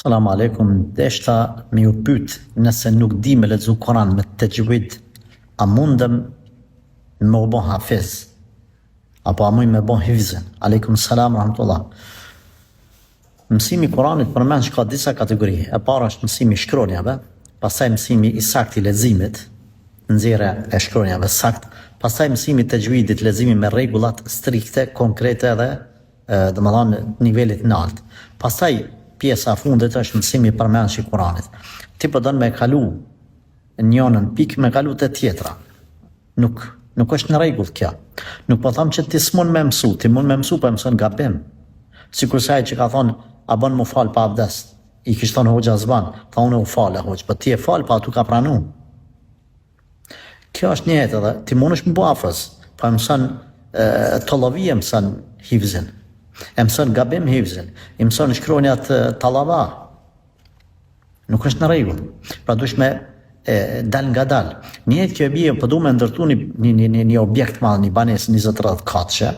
Salam aleikum, deshta me ju pyet nëse nuk di me lexu Kur'an me tajwid, a mundem me u bë hafiz? Apo a muj me bë hifzin? Aleikum salam rahmatullah. Mësimi i Kuranit përmend ka disa kategori. E para është mësimi i shkronjave, pastaj mësimi i saktë i leximit, nxjerrja e shkronjave sakt, pastaj mësimi i tajwidit, leximi me rregullat strikte, konkrete dhe domethënë nivelit lartë. Pastaj pjesa e fundit është mësimi i përmendshëm i Kuranit. Ti po don me kalu njënën pikë me kalu te tjetra. Nuk është në rregull kjo. Nuk po them që ti s'mund me mësu, ti mund me mësu po mëson gabim. Sikur sa ai që ka thonë a bën më fal pa abdes. I kishte thonë hoxha zban, tha unë u fal hoxh, po ti e fal pa atu ka pranu. Kjo është një jetë edhe ti mundesh më buafës, po mëson tollavie mëson hifzin. E mëson gabim hifzin, i mëson shkronjat tallava. Nuk është në rregull. Pra duhet me dal nga dal. Një jetë kjo e bie, po du me ndërtu një objekt madh, një banesë 20-30 katëshe.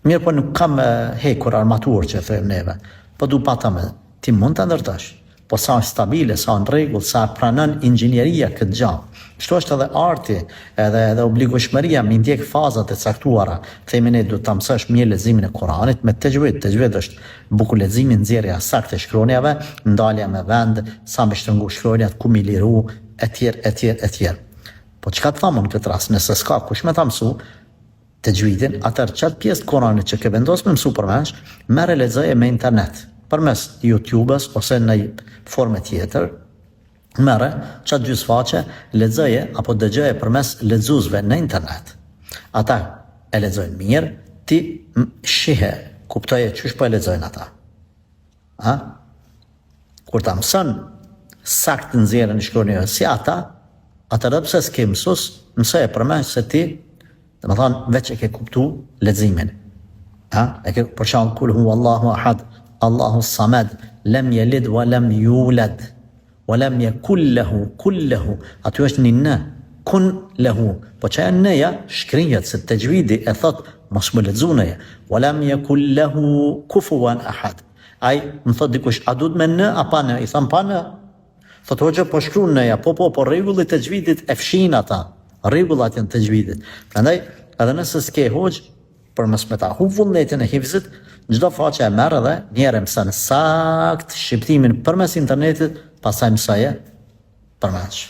Mirë po nuk kam hekur armatur që thëjmë neve, po du patëm ti mund të ndërtash, po sa është stabile, sa në rregull, sa pranon inxhinieria këtë gjë. Kështu është edhe arti, edhe obligueshmëria me ndjek fazat e caktuara. Themi ne duhet ta mësosh mirë leximin e Kuranit me tajwid. Tajwid është buku leximi, nxjerrja saktë e shkronjave, ndalja me vend, sa me shtrëngu shkronjat, ku mi liru, etj. Po çka të thamë në këtë rast, nëse s'ka kush me ta mësu tajwidin, atëherë çat pjesë të Kuranit që ke vendosur me mësu përmensh, merre lexoje me internet, përmes YouTube-s ose në formë tjetër. Merre çat gjysfaqe, lexoje apo dëgjoje përmes lexuesve në internet. Ata e lexojnë mirë, ti shihe, kuptoje çish po e lexojnë ata. Kur ta mëson saktë nxjerrjen e shkronjave si ata, atëherë pse s'ke mësues, mësoje përmes se ti domethënë veç e ke kuptu leximin. E ke për shembull kul huwallahu ahad, Allahu samad, lam yalid wa lam yulad, wa lam yakul lahu, aty është një në, kun lahu. Po çaja nëja shkrinjet se tajwidi e thot mos më lexuneje, wa lam yakul lahu kufuwan ahad. Ai më thot dikush, a duhet me në apo në? I tham pa në. Thot hoxha po shkruan nëja, po rregulli i tajwidit e fshin ata. Rregullat janë tajwidit. Prandaj edhe nëse s'ke hoxh, për mos me ta humb vullnetin e hifzit, çdo faqe e merr edhe njëherë mëson sakt shqiptimin përmes internetit, pastaj mësoje përmes.